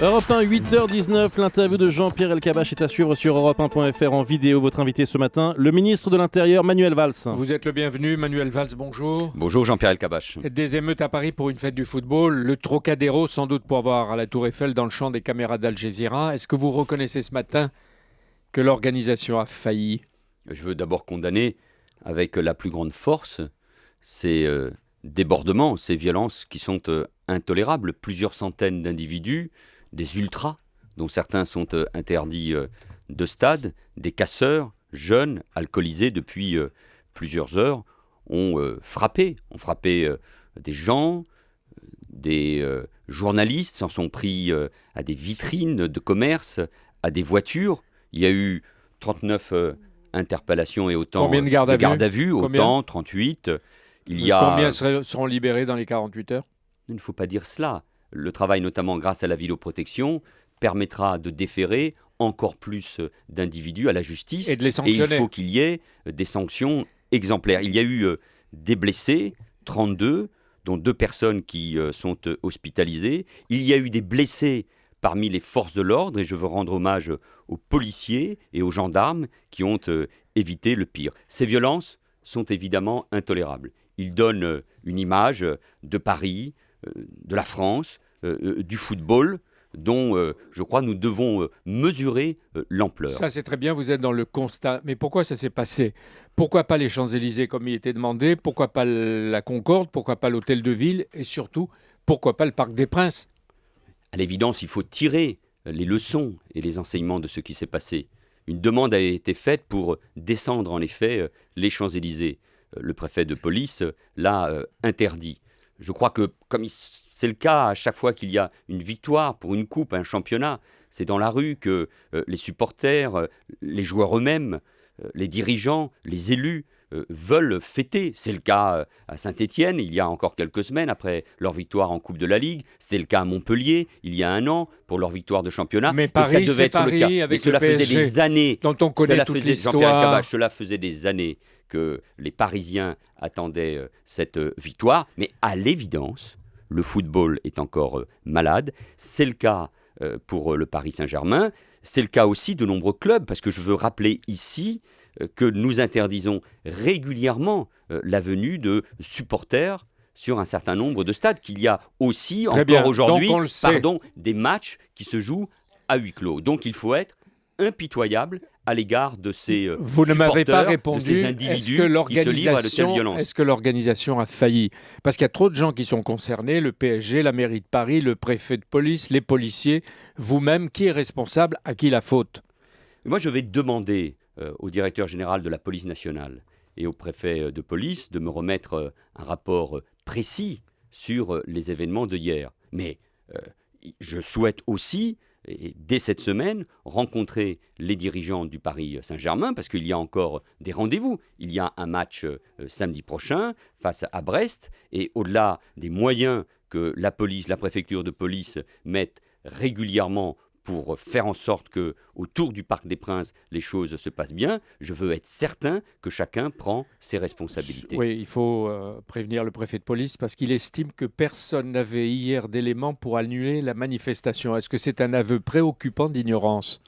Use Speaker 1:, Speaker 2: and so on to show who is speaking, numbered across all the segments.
Speaker 1: Europe 1, 8h19, l'interview de Jean-Pierre Elkabbach est à suivre sur europe1.fr en vidéo. Votre invité ce matin, le ministre de l'Intérieur, Manuel Valls.
Speaker 2: Vous êtes le bienvenu, Manuel Valls, bonjour.
Speaker 3: Bonjour Jean-Pierre Elkabbach.
Speaker 2: Des émeutes à Paris pour une fête du football, le Trocadéro sans doute pour avoir à la Tour Eiffel dans le champ des caméras d'Al Jazeera. Est-ce que vous reconnaissez ce matin que l'organisation a failli ?
Speaker 3: Je veux d'abord condamner avec la plus grande force ces débordements, ces violences qui sont intolérables. Plusieurs centaines d'individus, des ultras, dont certains sont interdits de stade, des casseurs, jeunes, alcoolisés depuis plusieurs heures, ont frappé des gens, des journalistes, s'en sont pris à des vitrines de commerce, à des voitures. Il y a eu 39 interpellations et autant
Speaker 2: de gardes à vue,
Speaker 3: autant 38.
Speaker 2: Combien seront libérés dans les 48 heures ?
Speaker 3: Il ne faut pas dire cela. Le travail, notamment grâce à la vidéoprotection, permettra de déférer encore plus d'individus à la justice.
Speaker 2: Et de les sanctionner.
Speaker 3: Et il faut qu'il y ait des sanctions exemplaires. Il y a eu des blessés, 32, dont 2 personnes qui sont hospitalisées. Il y a eu des blessés parmi les forces de l'ordre, et je veux rendre hommage aux policiers et aux gendarmes qui ont évité le pire. Ces violences sont évidemment intolérables. Ils donnent une image de Paris, de la France, du football, dont je crois nous devons mesurer l'ampleur.
Speaker 2: Ça c'est très bien, vous êtes dans le constat. Mais pourquoi ça s'est passé ? Pourquoi pas les Champs-Élysées comme il était demandé ? Pourquoi pas la Concorde ? Pourquoi pas l'Hôtel de Ville ? Et surtout, pourquoi pas le Parc des Princes ?
Speaker 3: À l'évidence, il faut tirer les leçons et les enseignements de ce qui s'est passé. Une demande a été faite pour descendre en effet les Champs-Élysées. Le préfet de police l'a interdit. Je crois que, comme c'est le cas à chaque fois qu'il y a une victoire pour une coupe, un championnat, c'est dans la rue que les supporters, les joueurs eux-mêmes, les dirigeants, les élus veulent fêter. C'est le cas à Saint-Étienne, il y a encore quelques semaines, après leur victoire en Coupe de la Ligue. C'était le cas à Montpellier, il y a un an, pour leur victoire de championnat.
Speaker 2: Mais Paris,
Speaker 3: ça devait être
Speaker 2: Paris,
Speaker 3: le cas.
Speaker 2: avec
Speaker 3: Mais cela
Speaker 2: le PSG,
Speaker 3: faisait des années.
Speaker 2: Dont on connaît toute
Speaker 3: Jean-Pierre
Speaker 2: l'histoire.
Speaker 3: Elkabbach, cela faisait des années que les Parisiens attendaient cette victoire. Mais à l'évidence, le football est encore malade. C'est le cas pour le Paris Saint-Germain. C'est le cas aussi de nombreux clubs, parce que je veux rappeler ici que nous interdisons régulièrement la venue de supporters sur un certain nombre de stades, qu'il y a aussi encore aujourd'hui des matchs qui se jouent à huis clos. Donc il faut être impitoyable à l'égard de ces
Speaker 2: Vous ne m'avez pas répondu.
Speaker 3: De ces individus qui se livrent à de telles violences.
Speaker 2: Est-ce que l'organisation a failli ? Parce qu'il y a trop de gens qui sont concernés, le PSG, la mairie de Paris, le préfet de police, les policiers, vous-même, qui est responsable, à qui la faute ?
Speaker 3: Moi, je vais demander au directeur général de la police nationale et au préfet de police de me remettre un rapport précis sur les événements de hier. Mais je souhaite aussi, et dès cette semaine, rencontrer les dirigeants du Paris Saint-Germain, parce qu'il y a encore des rendez-vous. Il y a un match samedi prochain face à Brest, et au-delà des moyens que la police, la préfecture de police mettent régulièrement pour faire en sorte qu'autour du Parc des Princes, les choses se passent bien, je veux être certain que chacun prend ses responsabilités.
Speaker 2: Oui, il faut prévenir le préfet de police parce qu'il estime que personne n'avait hier d'éléments pour annuler la manifestation. Est-ce que c'est un aveu préoccupant d'ignorance ?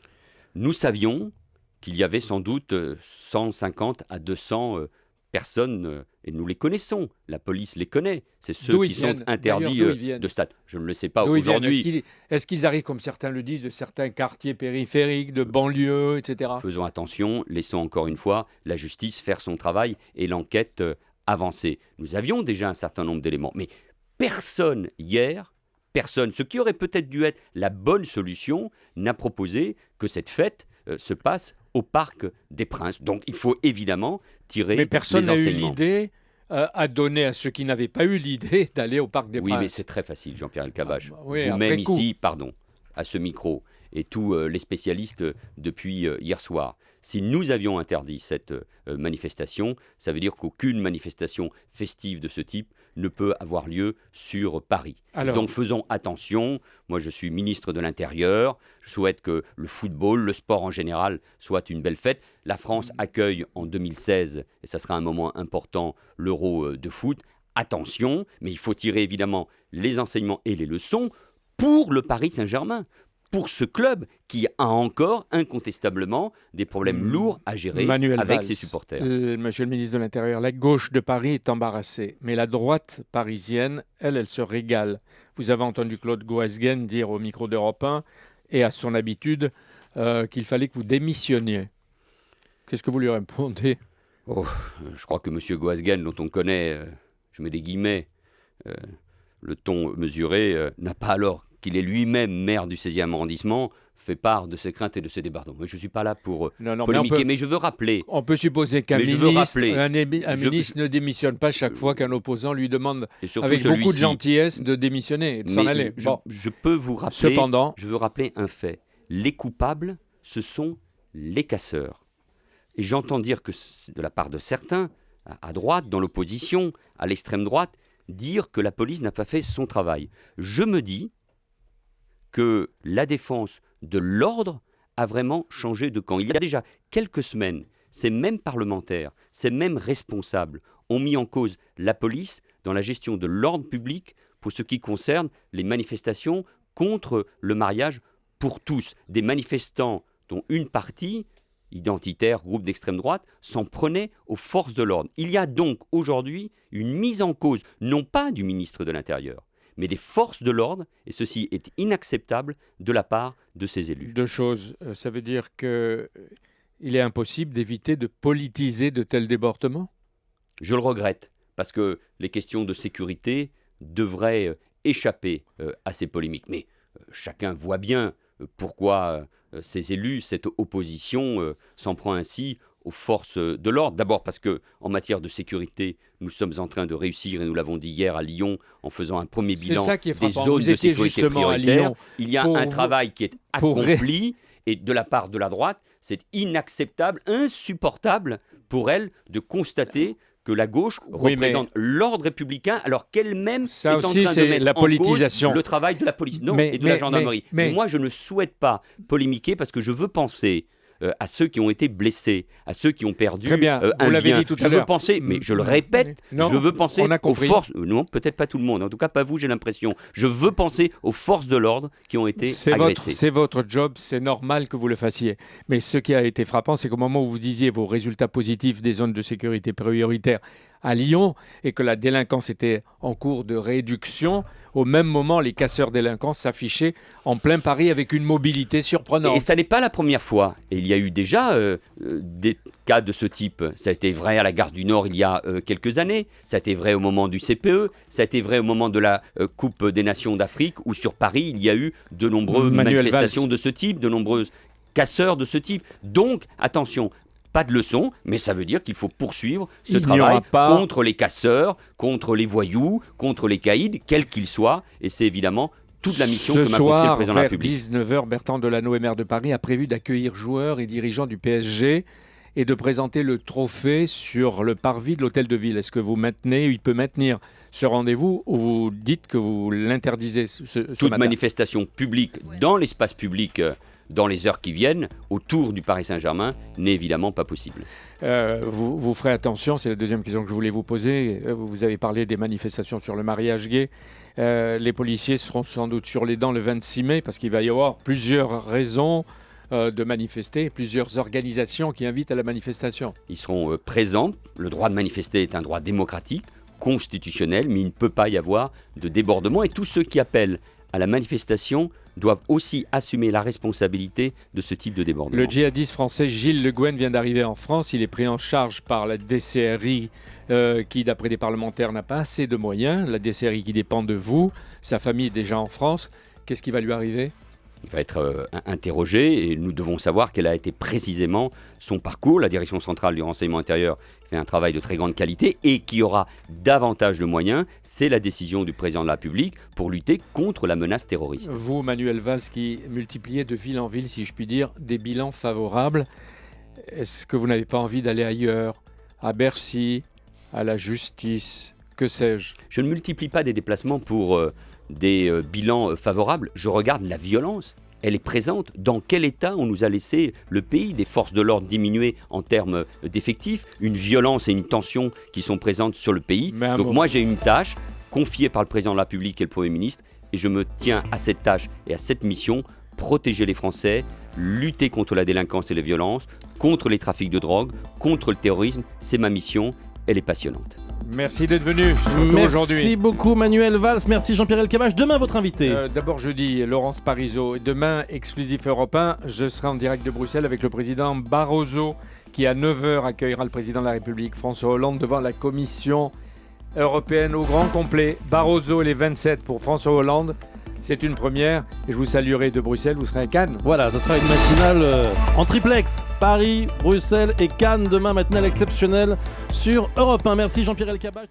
Speaker 3: Nous savions qu'il y avait sans doute 150 à 200 personnes, et nous les connaissons, la police les connaît, c'est ceux qui sont interdits de stade. Je ne le sais pas aujourd'hui.
Speaker 2: Est-ce qu'ils arrivent, comme certains le disent, de certains quartiers périphériques, de banlieues, etc.
Speaker 3: Faisons attention, laissons encore une fois la justice faire son travail et l'enquête avancer. Nous avions déjà un certain nombre d'éléments, mais personne hier, ce qui aurait peut-être dû être la bonne solution, n'a proposé que cette fête se passe au Parc des Princes. Donc il faut évidemment tirer les enseignements.
Speaker 2: Mais personne n'a eu l'idée à donner à ceux qui n'avaient pas eu l'idée d'aller au Parc des Princes.
Speaker 3: Oui, mais c'est très facile, Jean-Pierre Elkabbach.
Speaker 2: Oui,
Speaker 3: vous-même ici, à ce micro, et tous les spécialistes depuis hier soir. Si nous avions interdit cette manifestation, ça veut dire qu'aucune manifestation festive de ce type ne peut avoir lieu sur Paris. Donc faisons attention. Moi, je suis ministre de l'Intérieur. Je souhaite que le football, le sport en général, soit une belle fête. La France accueille en 2016, et ça sera un moment important, l'Euro de foot. Attention, mais il faut tirer évidemment les enseignements et les leçons pour le Paris Saint-Germain, pour ce club qui a encore incontestablement des problèmes lourds à gérer
Speaker 2: Manuel
Speaker 3: avec
Speaker 2: Valls,
Speaker 3: ses supporters.
Speaker 2: Monsieur le ministre de l'Intérieur, la gauche de Paris est embarrassée, mais la droite parisienne, elle se régale. Vous avez entendu Claude Goasguen dire au micro d'Europe 1 et à son habitude qu'il fallait que vous démissionniez. Qu'est-ce que vous lui répondez ?
Speaker 3: Je crois que M. Goasguen, dont on connaît, je mets des guillemets, le ton mesuré, n'a pas, alors qu'il est lui-même maire du 16e arrondissement, fait part de ses craintes et de ses débordements. Je ne suis pas là pour polémiquer, mais je veux rappeler...
Speaker 2: On peut supposer qu'un ministre ne démissionne pas chaque fois qu'un opposant lui demande, avec beaucoup de gentillesse, de démissionner et de s'en aller.
Speaker 3: Je peux vous rappeler...
Speaker 2: Cependant,
Speaker 3: je veux rappeler un fait. Les coupables, ce sont les casseurs. Et j'entends dire que, de la part de certains, à droite, dans l'opposition, à l'extrême droite, dire que la police n'a pas fait son travail. Je me dis que la défense de l'ordre a vraiment changé de camp. Il y a déjà quelques semaines, ces mêmes parlementaires, ces mêmes responsables ont mis en cause la police dans la gestion de l'ordre public pour ce qui concerne les manifestations contre le mariage pour tous. Des manifestants dont une partie, identitaire, groupe d'extrême droite, s'en prenait aux forces de l'ordre. Il y a donc aujourd'hui une mise en cause, non pas du ministre de l'Intérieur, mais des forces de l'ordre, et ceci est inacceptable de la part de ces élus.
Speaker 2: Deux choses. Ça veut dire qu'il est impossible d'éviter de politiser de tels débordements ?
Speaker 3: Je le regrette, parce que les questions de sécurité devraient échapper à ces polémiques. Mais chacun voit bien pourquoi ces élus, cette opposition s'en prend ainsi aux forces de l'ordre. D'abord parce qu'en matière de sécurité, nous sommes en train de réussir, et nous l'avons dit hier à Lyon, en faisant un premier bilan des zones de sécurité prioritaires. Il y a un travail qui est accompli, et de la part de la droite, c'est inacceptable, insupportable pour elle de constater que la gauche représente l'ordre républicain alors qu'elle-même est en train de mettre en cause le travail de la police et de la gendarmerie. Mais moi, je ne souhaite pas polémiquer parce que je veux penser à ceux qui ont été blessés, à ceux qui ont perdu
Speaker 2: un bien. Dit tout à l'heure.
Speaker 3: Veux penser, mais je le répète, je veux penser aux forces... Non, peut-être pas tout le monde, en tout cas pas vous, j'ai l'impression. Je veux penser aux forces de l'ordre qui ont été agressées.
Speaker 2: C'est votre job, c'est normal que vous le fassiez. Mais ce qui a été frappant, c'est qu'au moment où vous disiez vos résultats positifs des zones de sécurité prioritaires à Lyon et que la délinquance était en cours de réduction, au même moment, les casseurs délinquants s'affichaient en plein Paris avec une mobilité surprenante.
Speaker 3: Et ça n'est pas la première fois. Et il y a eu déjà des cas de ce type. Ça a été vrai à la gare du Nord il y a quelques années. Ça a été vrai au moment du CPE. Ça a été vrai au moment de la Coupe des Nations d'Afrique, où sur Paris, il y a eu de nombreuses manifestations de ce type, de nombreuses casseurs de ce type. Donc, attention, pas de leçon, mais ça veut dire qu'il faut poursuivre ce travail contre les casseurs, contre les voyous, contre les caïds, quels qu'ils soient. Et c'est évidemment toute la mission que m'a confiée le président de la République.
Speaker 2: Ce soir, vers 19h, Bertrand Delanoë, maire de Paris, a prévu d'accueillir joueurs et dirigeants du PSG et de présenter le trophée sur le parvis de l'Hôtel de Ville. Est-ce que vous il peut maintenir ce rendez-vous ou vous dites que vous l'interdisez ce
Speaker 3: Toute
Speaker 2: matin ?
Speaker 3: Manifestation publique dans l'espace public dans les heures qui viennent, autour du Paris Saint-Germain, n'est évidemment pas possible.
Speaker 2: Vous ferez attention, c'est la deuxième question que je voulais vous poser. Vous avez parlé des manifestations sur le mariage gay. Les policiers seront sans doute sur les dents le 26 mai, parce qu'il va y avoir plusieurs raisons de manifester, plusieurs organisations qui invitent à la manifestation.
Speaker 3: Ils seront présents. Le droit de manifester est un droit démocratique, constitutionnel, mais il ne peut pas y avoir de débordement. Et tous ceux qui appellent à la manifestation doivent aussi assumer la responsabilité de ce type de débordement.
Speaker 2: Le djihadiste français Gilles Le Guen vient d'arriver en France. Il est pris en charge par la DCRI qui, d'après des parlementaires, n'a pas assez de moyens. La DCRI qui dépend de vous. Sa famille est déjà en France. Qu'est-ce qui va lui arriver ?
Speaker 3: Il va être interrogé et nous devons savoir quel a été précisément son parcours. La direction centrale du renseignement intérieur fait un travail de très grande qualité et qui aura davantage de moyens. C'est la décision du président de la République pour lutter contre la menace terroriste.
Speaker 2: Vous, Manuel Valls, qui multipliez de ville en ville, si je puis dire, des bilans favorables, est-ce que vous n'avez pas envie d'aller ailleurs, à Bercy, à la justice, que sais-je ?
Speaker 3: Je ne multiplie pas des déplacements pour des bilans favorables. Je regarde la violence. Elle est présente. Dans quel état on nous a laissé le pays ? Des forces de l'ordre diminuées en termes d'effectifs, une violence et une tension qui sont présentes sur le pays. Donc moi j'ai une tâche confiée par le président de la République et le Premier ministre et je me tiens à cette tâche et à cette mission protéger les Français, lutter contre la délinquance et les violences, contre les trafics de drogue, contre le terrorisme. C'est ma mission, elle est passionnante.
Speaker 2: Merci d'être venu, surtout aujourd'hui.
Speaker 1: Merci beaucoup Manuel Valls, merci Jean-Pierre Elkabbach. Demain, votre invité.
Speaker 2: D'abord jeudi, Laurence Parisot. Et demain, exclusif Europe 1, je serai en direct de Bruxelles avec le président Barroso qui à 9h accueillera le président de la République, François Hollande, devant la Commission européenne au grand complet. Barroso et les 27 pour François Hollande. C'est une première et je vous saluerai de Bruxelles, vous serez à Cannes.
Speaker 1: Voilà, ce sera une matinale en triplex. Paris, Bruxelles et Cannes. Demain, matinale exceptionnelle sur Europe 1. Merci Jean-Pierre Elkabbach.